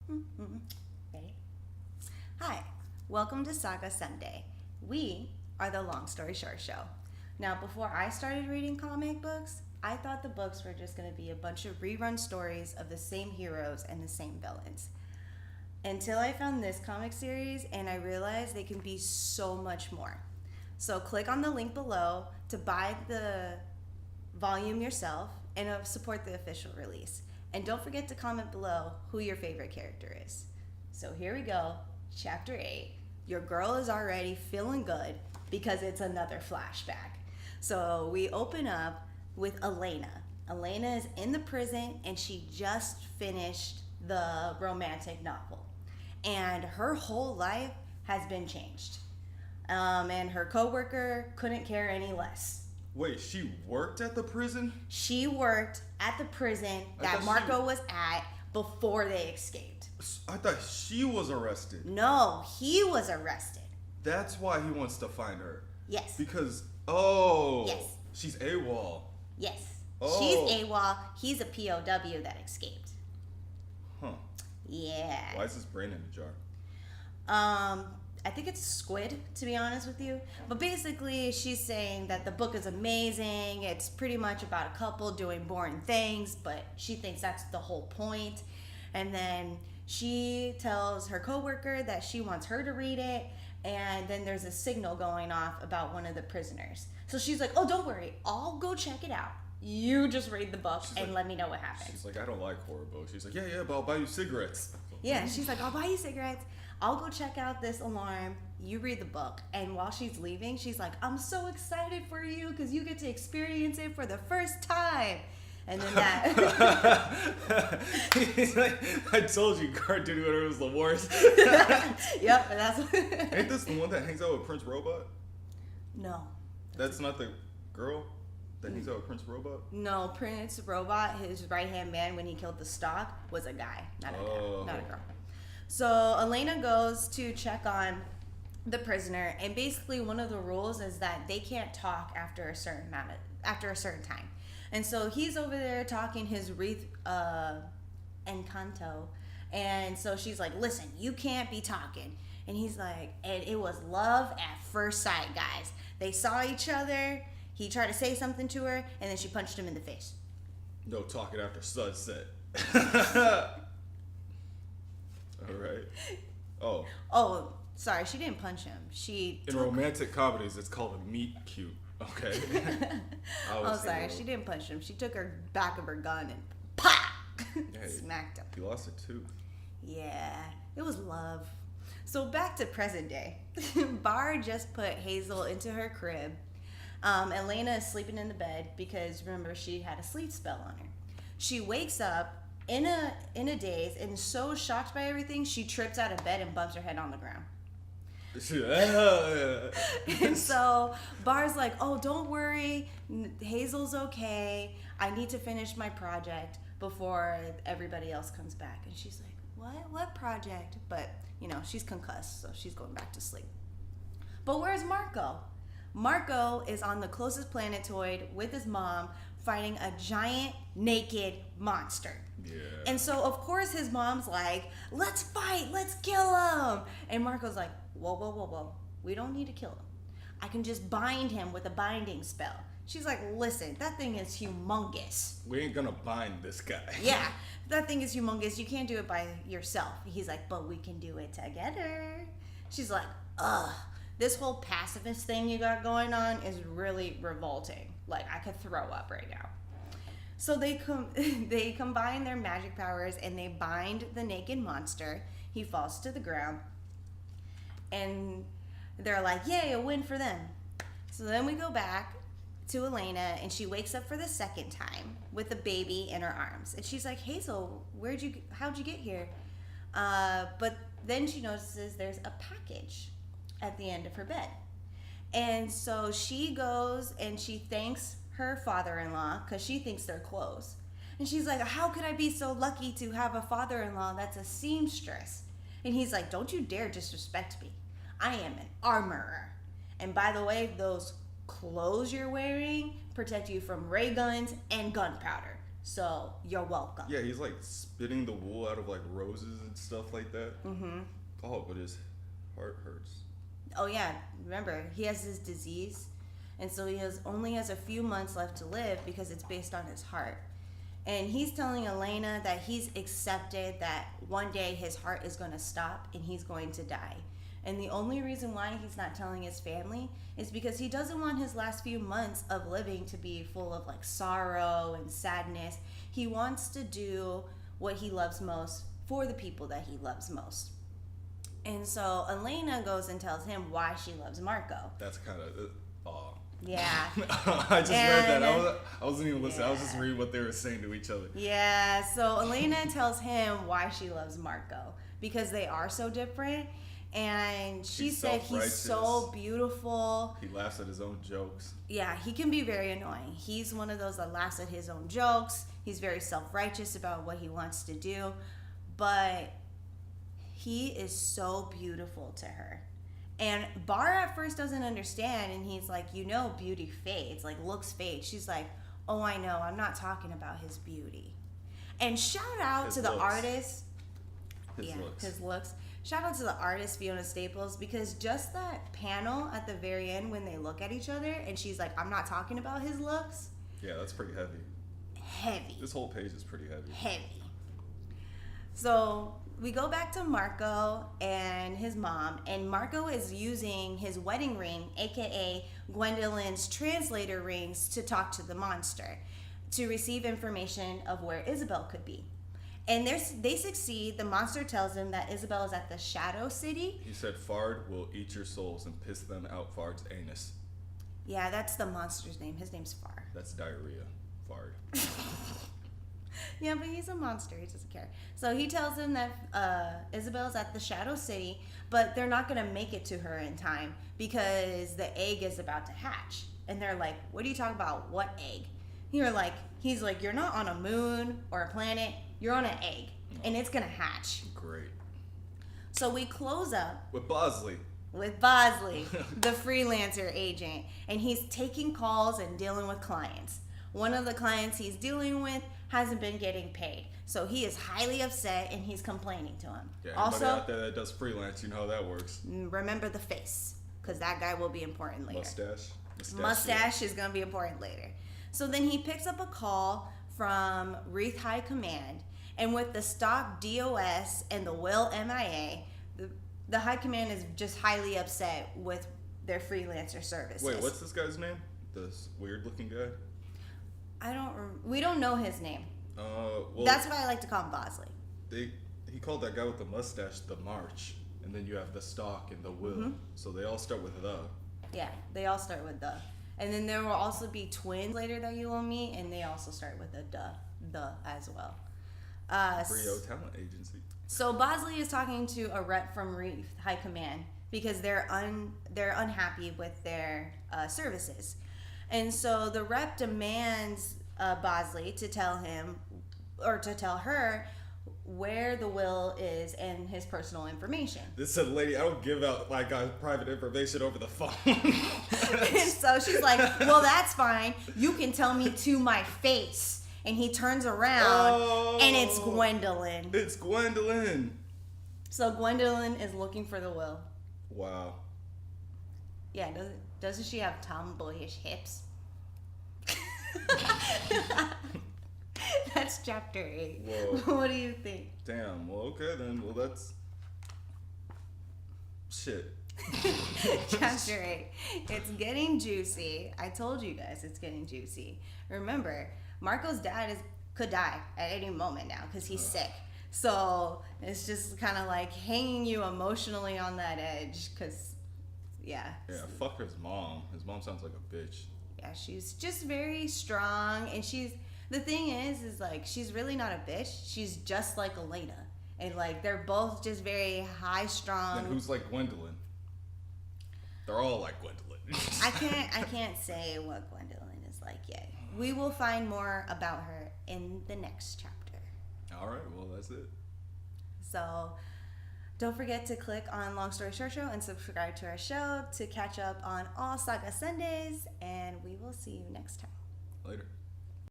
Ready? Hi, welcome to Saga Sunday. We are the Long Story Short Show. Now, before I started reading comic books, I thought the books were just going to be a bunch of rerun stories of the same heroes and the same villains. Until I found this comic series and I realized they can be so much more. So click on the link below to buy the volume yourself and support the official release. And don't forget to comment below who your favorite character is. So here we go, Chapter 8. Your girl is already feeling good because it's another flashback. So we open up with Elena. Elena is in the prison and she just finished the romantic novel. And her whole life has been changed. And her coworker couldn't care any less. Wait, she worked at the prison? She worked at the prison that Marco was at before they escaped. I thought she was arrested. No, he was arrested. That's why he wants to find her. Yes. Because, yes. She's AWOL. Yes. Oh. She's AWOL. He's a POW that escaped. Huh. Yeah. Why is this brain in a jar? I think it's squid, to be honest with you. But basically, she's saying that the book is amazing. It's pretty much about a couple doing boring things, but she thinks that's the whole point. And then she tells her coworker that she wants her to read it, and then there's a signal going off about one of the prisoners. So she's like, oh, don't worry. I'll go check it out. You just read the book and let me know what happens. She's like, I don't like horror books. She's like, yeah, but I'll buy you cigarettes. Yeah, she's like, I'll buy you cigarettes. I'll go check out this alarm. You read the book. And while she's leaving, she's like, I'm so excited for you because you get to experience it for the first time. And then that. He's like, I told you, Cartoon Network was the worst. Yep, and that's. Ain't this the one that hangs out with Prince Robot? No. That's not the girl that hangs out with Prince Robot? No, Prince Robot, his right-hand man when he killed the stock, was a guy, not a guy, not a girl. So Elena goes to check on the prisoner, and basically one of the rules is that they can't talk after a certain time. And so he's over there talking his Encanto, and so she's like, listen, you can't be talking. And he's like, and it was love at first sight, guys. They saw each other, he tried to say something to her, and then she punched him in the face. No talking after sunset. All right. Oh, sorry, she didn't punch him. In romantic comedies, it's called a meet cute. Okay. Sorry, she didn't punch him. She took her back of her gun and pop, smacked him. He lost a tooth. Yeah, it was love. So back to present day. Bar just put Hazel into her crib. Elena is sleeping in the bed because remember she had a sleep spell on her. She wakes up in a daze and is so shocked by everything she trips out of bed and bumps her head on the ground. And so Bar's like, oh, don't worry, Hazel's okay. I need to finish my project before everybody else comes back. And she's like, what project? But she's concussed, so she's going back to sleep. But where's Marco? Marco is on the closest planetoid with his mom fighting a giant naked monster. Yeah. And so of course his mom's like, let's fight, let's kill him. And Marco's like, whoa, we don't need to kill him. I can just bind him with a binding spell. She's like, listen, that thing is humongous. We ain't gonna bind this guy. Yeah, that thing is humongous. You can't do it by yourself. He's like, but we can do it together. She's like, ugh, this whole pacifist thing you got going on is really revolting. Like, I could throw up right now. So they combine their magic powers and they bind the naked monster. He falls to the ground. And they're like, yay, a win for them. So then we go back to Elena and she wakes up for the second time with a baby in her arms. And she's like, Hazel, how'd you get here? But then she notices there's a package at the end of her bed. And so she goes and she thanks her father-in-law because she thinks they're close. And she's like, how could I be so lucky to have a father-in-law that's a seamstress? And he's like, don't you dare disrespect me. I am an armorer. And by the way, those clothes you're wearing protect you from ray guns and gunpowder. So you're welcome. Yeah, he's like spitting the wool out of like roses and stuff like that. Mm-hmm. Oh, but his heart hurts. Oh yeah, remember he has his disease, and so he only has a few months left to live because it's based on his heart. And he's telling Elena that he's accepted that one day his heart is going to stop and he's going to die. And the only reason why he's not telling his family is because he doesn't want his last few months of living to be full of like sorrow and sadness. He wants to do what he loves most for the people that he loves most. And so Elena goes and tells him why she loves Marco. That's kind of Yeah. I just read that. I wasn't even listening. Yeah. I was just reading what they were saying to each other. Yeah, so Elena tells him why she loves Marco because they are so different. And she said he's so beautiful. He laughs at his own jokes. Yeah, he can be very annoying. He's one of those that laughs at his own jokes. He's very self-righteous about what he wants to do. But he is so beautiful to her. And Bar at first doesn't understand. And he's like, beauty fades. Like, looks fade. She's like, oh, I know. I'm not talking about his beauty. And shout out to the artist. His looks. Shout out to the artist, Fiona Staples, because just that panel at the very end when they look at each other and she's like, I'm not talking about his looks. Yeah, that's pretty heavy. Heavy. This whole page is pretty heavy. Heavy. So we go back to Marco and his mom, and Marco is using his wedding ring, aka Gwendolyn's translator rings, to talk to the monster, to receive information of where Isabel could be. And they succeed. The monster tells him that Isabel is at the Shadow City. He said, Fard will eat your souls and piss them out Fard's anus. Yeah, that's the monster's name. His name's Fard. That's diarrhea. Fard. Yeah, but he's a monster. He doesn't care. So he tells him that Isabel's at the Shadow City, but they're not going to make it to her in time because the egg is about to hatch. And they're like, what are you talking about? What egg? He's like, you're not on a moon or a planet. You're on an egg, and it's going to hatch. Great. So we close up with Bosley, the freelancer agent, and he's taking calls and dealing with clients. One of the clients he's dealing with hasn't been getting paid, so he is highly upset and he's complaining to him. Yeah, anybody out there that does freelance, you know how that works. Remember the face, because that guy will be important later. Mustache is going to be important later. So then he picks up a call from Wreath High Command, and with the stock DOS and the Will MIA, the High Command is just highly upset with their freelancer services. Wait, what's this guy's name? This weird-looking guy? We don't know his name. Well, that's why I like to call him Bosley. He called that guy with the mustache the March, and then you have the Stock and the Will. Mm-hmm. So they all start with the. Yeah, they all start with the. And then there will also be twins later that you will meet, and they also start with the as well. Brio Talent Agency. So Bosley is talking to a rep from Wreath High Command because they're unhappy with their services. And so the rep demands Bosley to tell him or to tell her where the will is and his personal information. This is a lady, I don't give out like private information over the phone. And so she's like, well, that's fine. You can tell me to my face. And he turns around and it's Gwendolyn. It's Gwendolyn. So Gwendolyn is looking for the will. Wow. Yeah, doesn't she have tomboyish hips? That's chapter 8. Whoa. What do you think? Damn. Well, okay then. Well, that's shit. Chapter 8. It's getting juicy. I told you guys it's getting juicy. Remember, Marco's dad could die at any moment now because he's sick. So it's just kind of like hanging you emotionally on that edge because, yeah. Yeah, fuck his mom. His mom sounds like a bitch. Yeah, she's just very strong. And the thing is like, she's really not a bitch. She's just like Elena. And like, they're both just very high strung. Then who's like Gwendolyn? They're all like Gwendolyn. I can't say what Gwendolyn is like yet. We will find more about her in the next chapter. All right, well, that's it. So don't forget to click on Long Story Short Show and subscribe to our show to catch up on all Saga Sundays, and we will see you next time. Later.